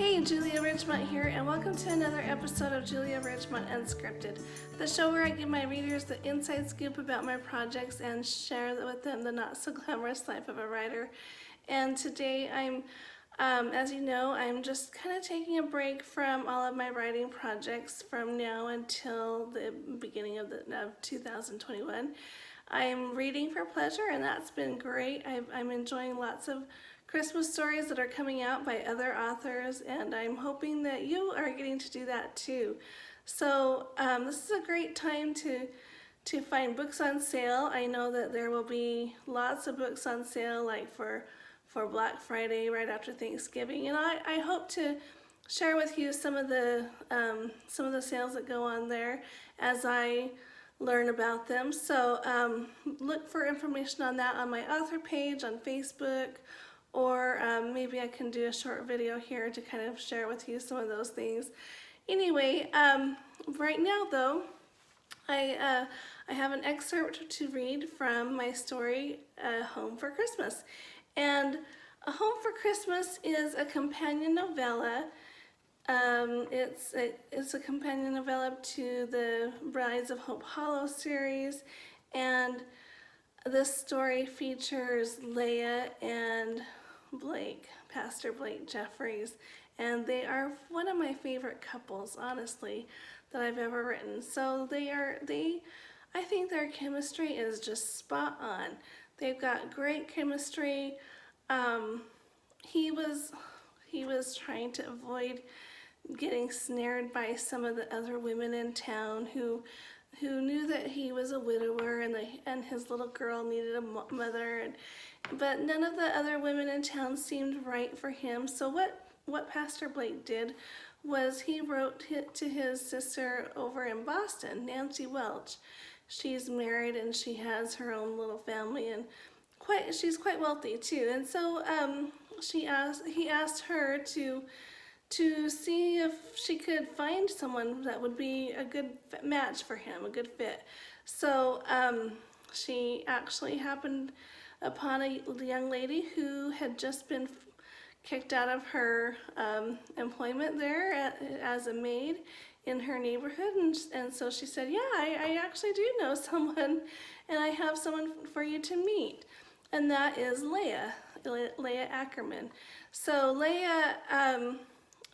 Hey, Julia Ridgmont here, and welcome to another episode of Julia Ridgmont Unscripted, the show where I give my readers the inside scoop about my projects and share with them the not-so-glamorous life of a writer. And today as you know, I'm just kind of taking a break from all of my writing projects from now until the beginning of 2021. I'm reading for pleasure, and that's been great. I'm enjoying lots of Christmas stories that are coming out by other authors, and I'm hoping that you are getting to do that too. So this is a great time to find books on sale. I know that there will be lots of books on sale, like for Black Friday right after Thanksgiving, and I hope to share with you some of the sales that go on there as I learn about them. So look for information on that on my author page on Facebook, or maybe I can do a short video here to kind of share with you some of those things. Anyway, right now though, I have an excerpt to read from my story, Home for Christmas. And A Home for Christmas is a companion novella. It's a companion novella to the Brides of Hope Hollow series, and this story features Leah and Blake, Pastor Blake Jeffries, and they are one of my favorite couples, honestly, that I've ever written. So I think their chemistry is just spot on. They've got great chemistry. He was trying to avoid getting snared by some of the other women in town who knew that he was a widower and his little girl needed a mother, but none of the other women in town seemed right for him. So what Pastor Blake did was he wrote to his sister over in Boston, Nancy Welch. She's married and she has her own little family, and she's quite wealthy too. And so he asked her to see if she could find someone that would be a good match for him, a good fit. So she actually happened upon a young lady who had just been kicked out of her employment there as a maid in her neighborhood, and so she said, yeah, I actually do know someone, and I have someone for you to meet, and that is Leah Ackerman. So Leah,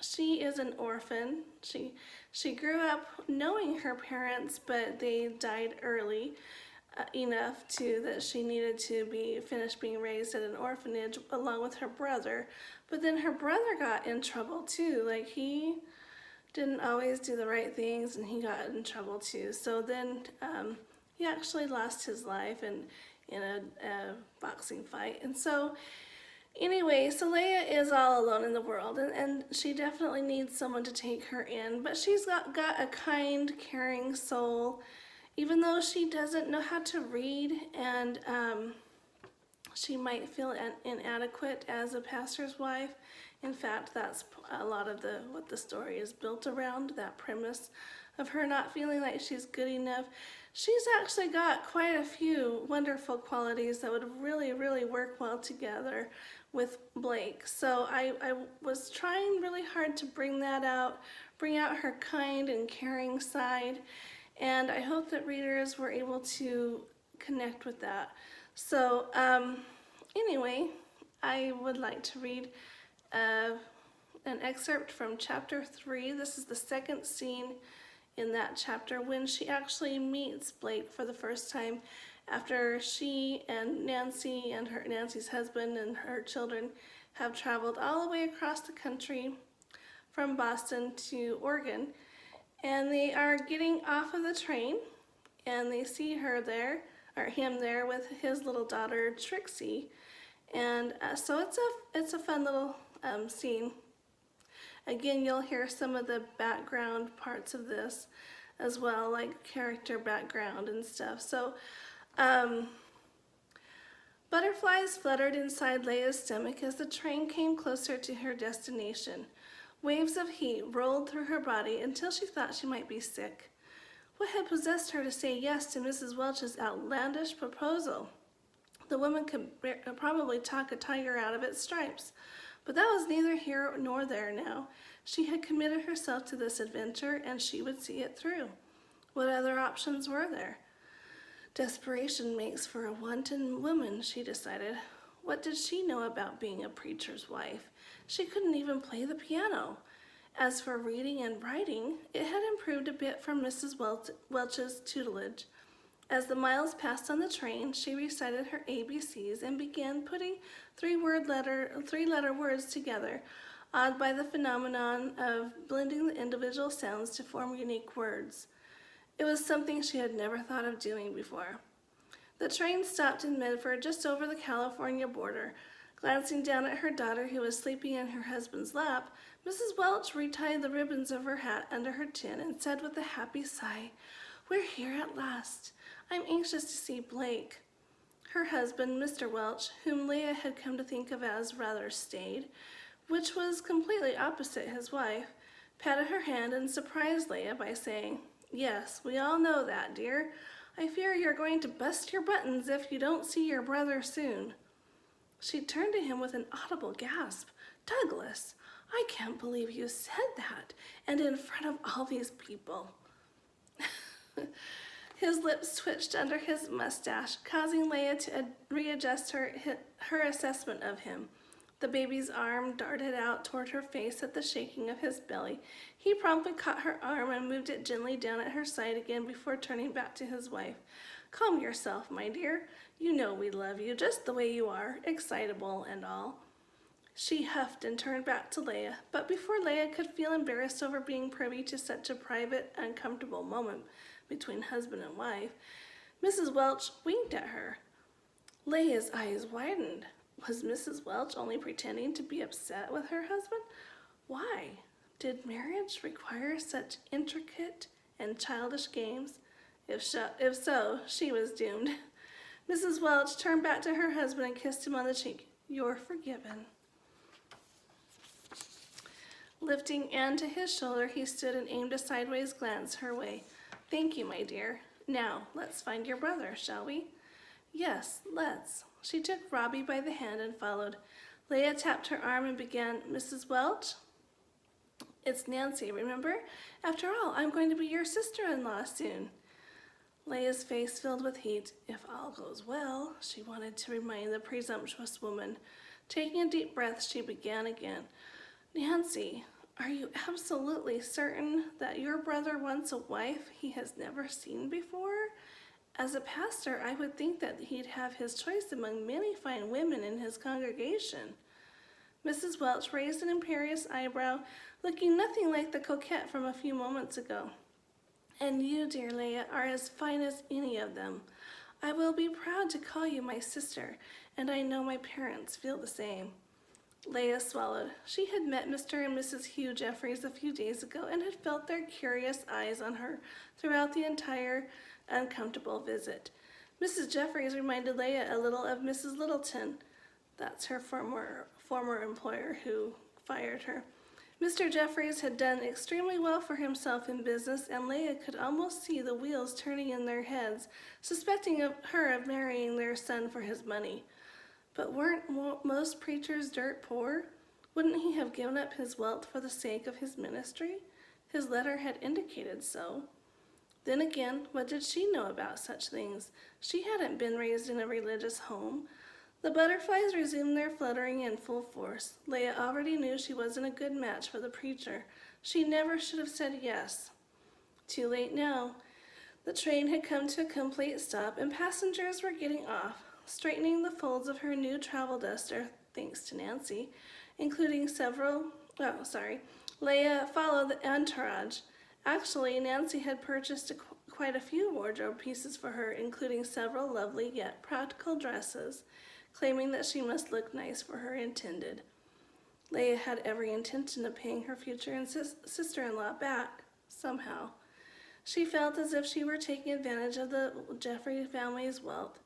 she is an orphan. She grew up knowing her parents, but they died early enough that she needed to finish being raised at an orphanage along with her brother. But then her brother got in trouble too. Like, he didn't always do the right things, and he got in trouble too. So then he actually lost his life in a boxing fight. And so anyway, so Leah is all alone in the world, and she definitely needs someone to take her in, but she's got a kind, caring soul, even though she doesn't know how to read, and she might feel inadequate as a pastor's wife. In fact, that's a lot of what the story is built around, that premise of her not feeling like she's good enough. She's actually got quite a few wonderful qualities that would really, really work well together with Blake. So I was trying really hard to bring out her kind and caring side, and I hope that readers were able to connect with that. So anyway, I would like to read an excerpt from chapter 3. This is the second scene in that chapter, when she actually meets Blake for the first time after she and Nancy and Nancy's husband and her children have traveled all the way across the country from Boston to Oregon. And they are getting off of the train, and they see him there with his little daughter Trixie. And so it's a fun little scene. Again, you'll hear some of the background parts of this as well, like character background and stuff. So butterflies fluttered inside Leah's stomach as the train came closer to her destination. Waves of heat rolled through her body until she thought she might be sick. What had possessed her to say yes to Mrs. Welch's outlandish proposal? The woman could probably talk a tiger out of its stripes. But that was neither here nor there now. She had committed herself to this adventure, and she would see it through. What other options were there? Desperation makes for a wanton woman, she decided. What did she know about being a preacher's wife? She couldn't even play the piano. As for reading and writing, it had improved a bit from Mrs. Welch's tutelage. As the miles passed on the train, she recited her ABCs and began putting three-letter words together, awed by the phenomenon of blending the individual sounds to form unique words. It was something she had never thought of doing before. The train stopped in Medford, just over the California border. Glancing down at her daughter, who was sleeping in her husband's lap, Mrs. Welch retied the ribbons of her hat under her chin and said with a happy sigh, "We're here at last. I'm anxious to see Blake." Her husband, Mr. Welch, whom Leah had come to think of as rather staid, which was completely opposite his wife, patted her hand and surprised Leah by saying, "Yes, we all know that, dear. I fear you're going to bust your buttons if you don't see your brother soon." She turned to him with an audible gasp. "Douglas, I can't believe you said that, and in front of all these people." His lips twitched under his mustache, causing Leah to readjust her assessment of him. The baby's arm darted out toward her face at the shaking of his belly. He promptly caught her arm and moved it gently down at her side again before turning back to his wife. "Calm yourself, my dear. You know we love you just the way you are, excitable and all." She huffed and turned back to Leah, but before Leah could feel embarrassed over being privy to such a private, uncomfortable moment between husband and wife, Mrs. Welch winked at her. Leah's eyes widened. Was Mrs. Welch only pretending to be upset with her husband? Why? Did marriage require such intricate and childish games? If so, she was doomed. Mrs. Welch turned back to her husband and kissed him on the cheek. "You're forgiven." Lifting Anne to his shoulder, he stood and aimed a sideways glance her way. "Thank you, my dear. Now, let's find your brother, shall we?" "Yes, let's." She took Robbie by the hand and followed. Leah tapped her arm and began, "Mrs. Welch? It's Nancy, remember? After all, I'm going to be your sister-in-law soon." Leah's face filled with heat. If all goes well, she wanted to remind the presumptuous woman. Taking a deep breath, she began again. "Nancy, are you absolutely certain that your brother wants a wife he has never seen before? As a pastor, I would think that he'd have his choice among many fine women in his congregation." Mrs. Welch raised an imperious eyebrow, looking nothing like the coquette from a few moments ago. "And you, dear Leah, are as fine as any of them. I will be proud to call you my sister, and I know my parents feel the same." Leah swallowed. She had met Mr. and Mrs. Hugh Jeffries a few days ago and had felt their curious eyes on her throughout the entire uncomfortable visit. Mrs. Jeffries reminded Leah a little of Mrs. Littleton. That's her former employer who fired her. Mr. Jeffries had done extremely well for himself in business, and Leah could almost see the wheels turning in their heads, suspecting her of marrying their son for his money. But weren't most preachers dirt poor? Wouldn't he have given up his wealth for the sake of his ministry? His letter had indicated so. Then again, what did she know about such things? She hadn't been raised in a religious home. The butterflies resumed their fluttering in full force. Leah already knew she wasn't a good match for the preacher. She never should have said yes. Too late now. The train had come to a complete stop, and passengers were getting off. Straightening the folds of her new travel duster, thanks to Nancy, Leah followed the entourage. Actually, Nancy had purchased quite a few wardrobe pieces for her, including several lovely yet practical dresses, claiming that she must look nice for her intended. Leah had every intention of paying her future sister-in-law back, somehow. She felt as if she were taking advantage of the Jeffrey family's wealth,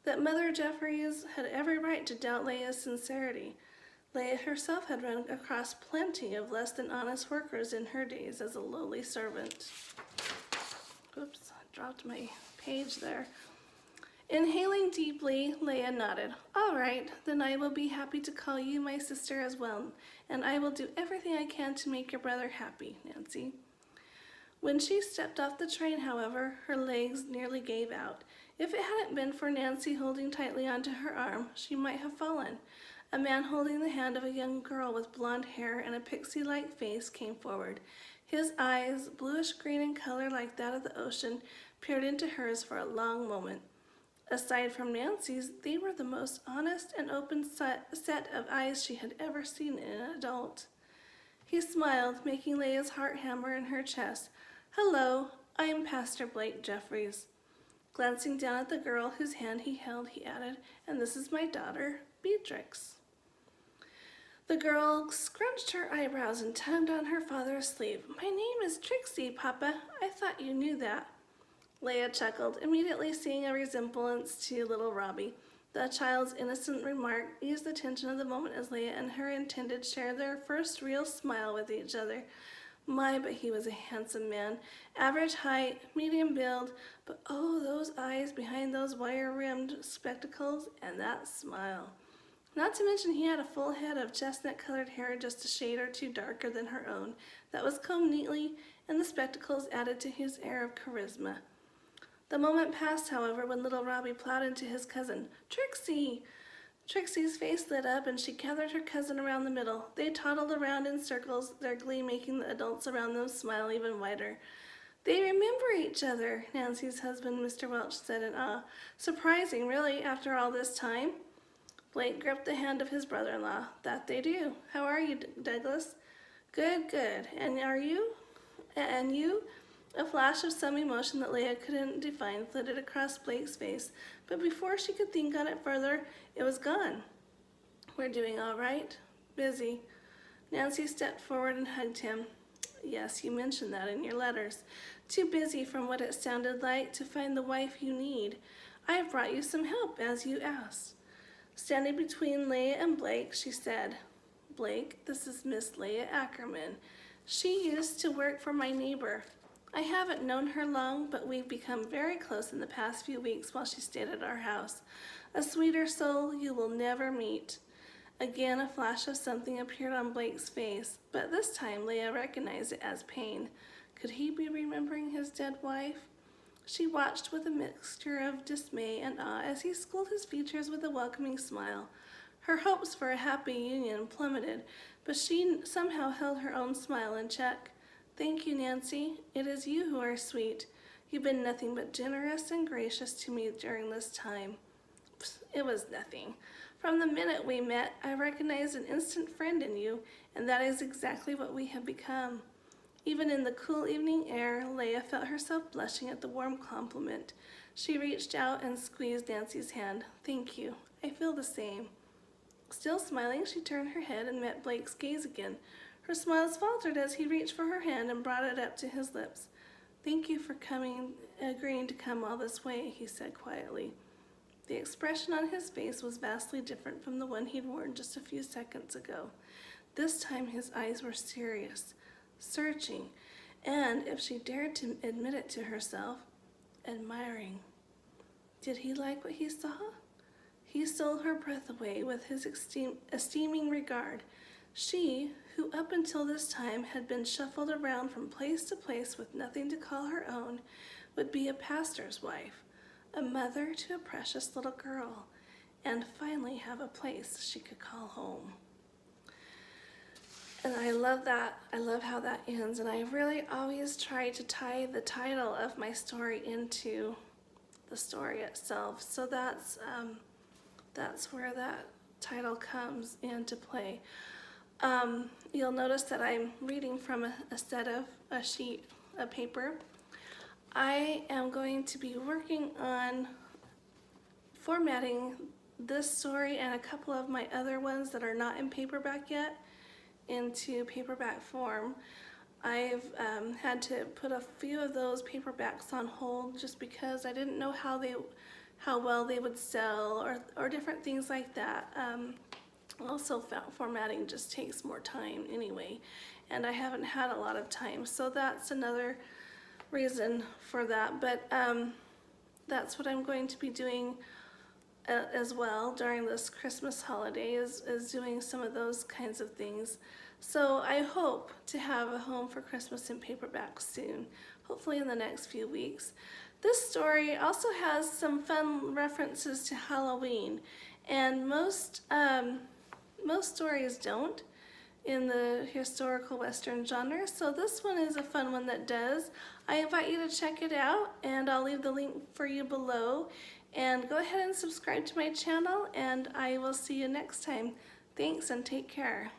that Mother Jeffries had every right to doubt Leah's sincerity. Leah herself had run across plenty of less than honest workers in her days as a lowly servant. Oops, I dropped my page there. Inhaling deeply, Leah nodded. All right, then I will be happy to call you my sister as well, and I will do everything I can to make your brother happy, Nancy. When she stepped off the train, however, her legs nearly gave out. If it hadn't been for Nancy holding tightly onto her arm, she might have fallen. A man holding the hand of a young girl with blonde hair and a pixie-like face came forward. His eyes, bluish-green in color like that of the ocean, peered into hers for a long moment. Aside from Nancy's, they were the most honest and open set of eyes she had ever seen in an adult. He smiled, making Leah's heart hammer in her chest. Hello, I am Pastor Blake Jeffries. Glancing down at the girl whose hand he held, he added, and this is my daughter, Beatrix. The girl scrunched her eyebrows and tugged on her father's sleeve. My name is Trixie, Papa. I thought you knew that. Leah chuckled, immediately seeing a resemblance to little Robbie. The child's innocent remark eased the tension of the moment as Leah and her intended shared their first real smile with each other. My, but he was a handsome man. Average height, medium build, but oh, those eyes behind those wire-rimmed spectacles and that smile. Not to mention he had a full head of chestnut-colored hair just a shade or two darker than her own that was combed neatly, and the spectacles added to his air of charisma. The moment passed, however, when little Robbie plowed into his cousin. Trixie! Trixie's face lit up, and she gathered her cousin around the middle. They toddled around in circles, their glee making the adults around them smile even wider. They remember each other, Nancy's husband, Mr. Welch, said in awe. Surprising, really, after all this time. Blake gripped the hand of his brother-in-law. That they do. How are you, Douglas? Good, good. And are you? And you? A flash of some emotion that Leah couldn't define flitted across Blake's face, but before she could think on it further, it was gone. We're doing all right. Busy. Nancy stepped forward and hugged him. Yes, you mentioned that in your letters. Too busy, from what it sounded like, to find the wife you need. I have brought you some help, as you asked. Standing between Leah and Blake, she said, Blake, this is Miss Leah Ackerman. She used to work for my neighbor. I haven't known her long, but we've become very close in the past few weeks while she stayed at our house. A sweeter soul you will never meet. Again, a flash of something appeared on Blake's face, but this time Leah recognized it as pain. Could he be remembering his dead wife? She watched with a mixture of dismay and awe as he schooled his features with a welcoming smile. Her hopes for a happy union plummeted, but she somehow held her own smile in check. Thank you, Nancy. It is you who are sweet. You've been nothing but generous and gracious to me during this time. It was nothing. From the minute we met, I recognized an instant friend in you, and that is exactly what we have become. Even in the cool evening air, Leah felt herself blushing at the warm compliment. She reached out and squeezed Nancy's hand. Thank you. I feel the same. Still smiling, she turned her head and met Blake's gaze again. Her smiles faltered as he reached for her hand and brought it up to his lips. Thank you for agreeing to come all this way, he said quietly. The expression on his face was vastly different from the one he'd worn just a few seconds ago. This time his eyes were serious, searching, and, if she dared to admit it to herself, admiring. Did he like what he saw? He stole her breath away with his esteeming regard. She, who up until this time had been shuffled around from place to place with nothing to call her own, would be a pastor's wife, a mother to a precious little girl, and finally have a place she could call home. And I love that. I love how that ends, and I really always try to tie the title of my story into the story itself. So that's where that title comes into play. You'll notice that I'm reading from a sheet of paper. I am going to be working on formatting this story and a couple of my other ones that are not in paperback yet into paperback form. I've had to put a few of those paperbacks on hold just because I didn't know how well they would sell or different things like that. Also, formatting just takes more time anyway, and I haven't had a lot of time, so that's another reason for that. But that's what I'm going to be doing as well during this Christmas holiday, is doing some of those kinds of things. So I hope to have a home for Christmas in paperback soon, hopefully in the next few weeks. This story also has some fun references to Halloween, and most stories don't in the historical Western genre, so this one is a fun one that does. I invite you to check it out, and I'll leave the link for you below. And go ahead and subscribe to my channel, and I will see you next time. Thanks, and take care.